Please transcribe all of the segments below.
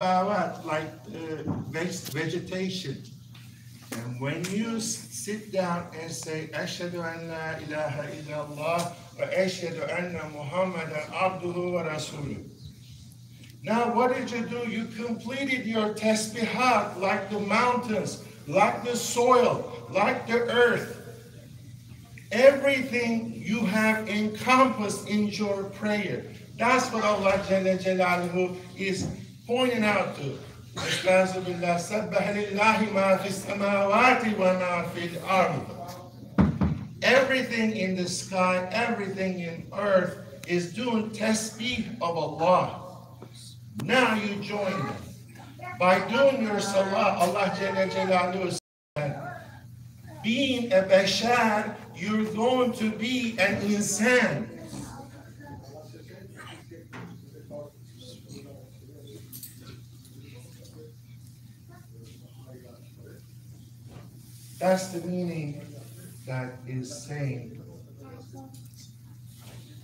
like vegetation. And when you sit down and say, Ashhadu an la ilaha illallah wa ashhadu anna Muhammadan abduhu wa rasuluh. Now what did you do? You completed your tasbihat like the mountains, like the soil, like the earth. Everything you have encompassed in your prayer. That's what Allah Jalla Jalaluhu is pointing out to. Everything in the sky, everything in earth is doing tasbih of Allah. Now you join them. By doing your salah, Allah Jalla Jalaluhu said, being a bashar, you're going to be an insan. That's the meaning that is saying,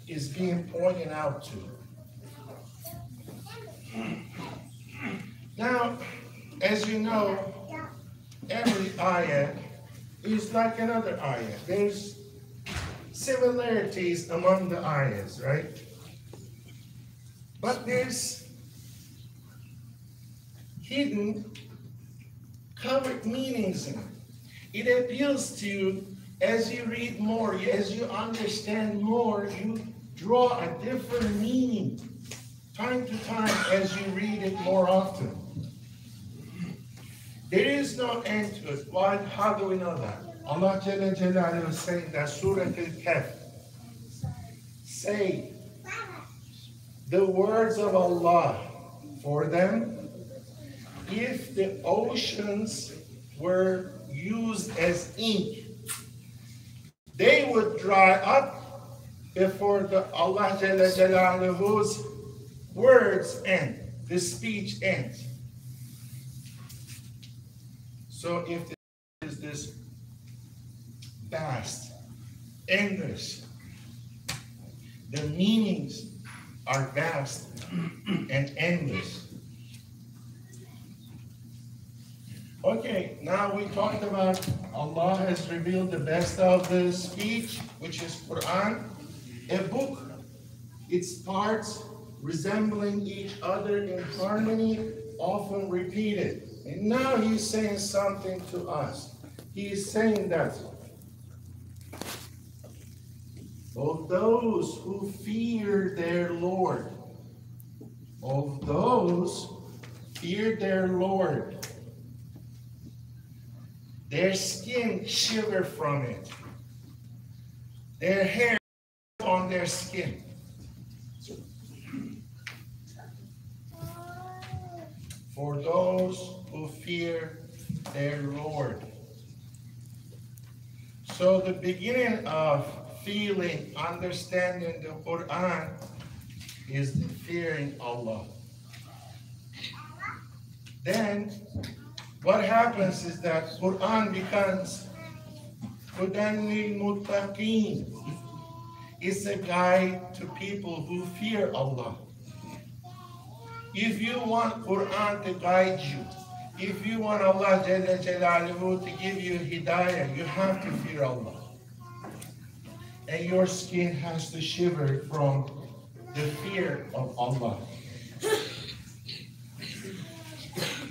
is being pointed out to. Now, as you know, every ayah is like another ayah. There's similarities among the ayahs, right? But there's hidden, covered meanings in it. It appeals to you as you read more, as you understand more, you draw a different meaning time to time as you read it more often. There is no end to it. Why? How do we know that? Allah Jalla Jalaluhu is saying that Surah Al-Kahf. Say the words of Allah for them. If the oceans were used as ink, they would dry up before the Allah Jalla Jalaluhu's words end, the speech ends. So if there is this vast, endless, the meanings are vast and endless. Okay, now we talked about Allah has revealed the best of the speech, which is Quran, a book, its parts resembling each other in harmony, often repeated. And now he's saying something to us. He is saying that of those who fear their Lord, of those fear their Lord, their skin shiver from it. Their hair on their skin. For those who fear their Lord. So the beginning of feeling, understanding the Quran is the fearing Allah. Then what happens is that Quran becomes Hudan lil Muttaqeen. It's a guide to people who fear Allah. If you want Quran to guide you, if you want Allah Jalla Jalaluhu to give you hidayah, you have to fear Allah. And your skin has to shiver from the fear of Allah.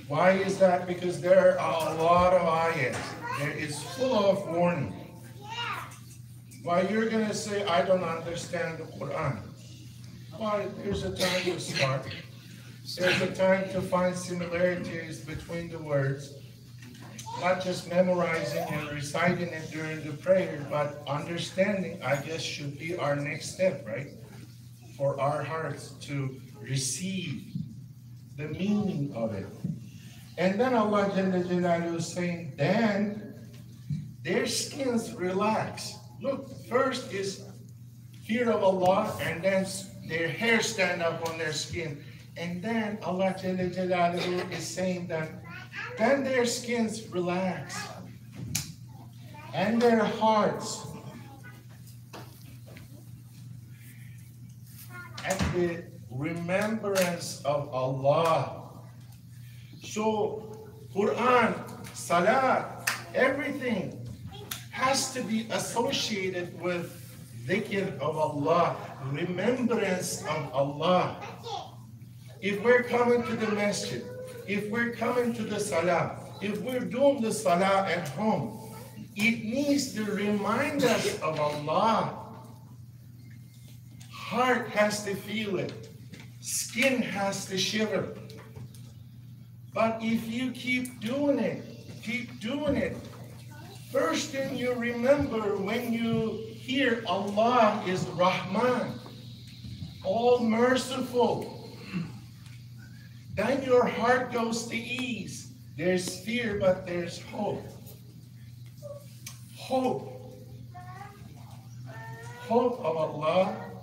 Why is that? Because there are a lot of ayahs. It's full of warning. Why you're going to say, I don't understand the Quran. Well, there's a time to start. There's a time to find similarities between the words. Not just memorizing and reciting it during the prayer, but understanding, I guess, should be our next step, right? For our hearts to receive the meaning of it. And then Allah Jalla Jalaluhu is saying, then their skins relax. Look, first is fear of Allah, and then their hair stand up on their skin. And then Allah Jalla Jalaluhu is saying that then their skins relax. And their hearts at the remembrance of Allah So Quran, Salat, everything has to be associated with dhikr of Allah, remembrance of Allah. If we're coming to the masjid, if we're coming to the salah, if we're doing the salah at home, it needs to remind us of Allah. Heart has to feel it. Skin has to shiver. But if you keep doing it, first thing you remember when you hear Allah is Rahman, all merciful. Then your heart goes to ease. There's fear, but there's hope. Hope. Hope of Allah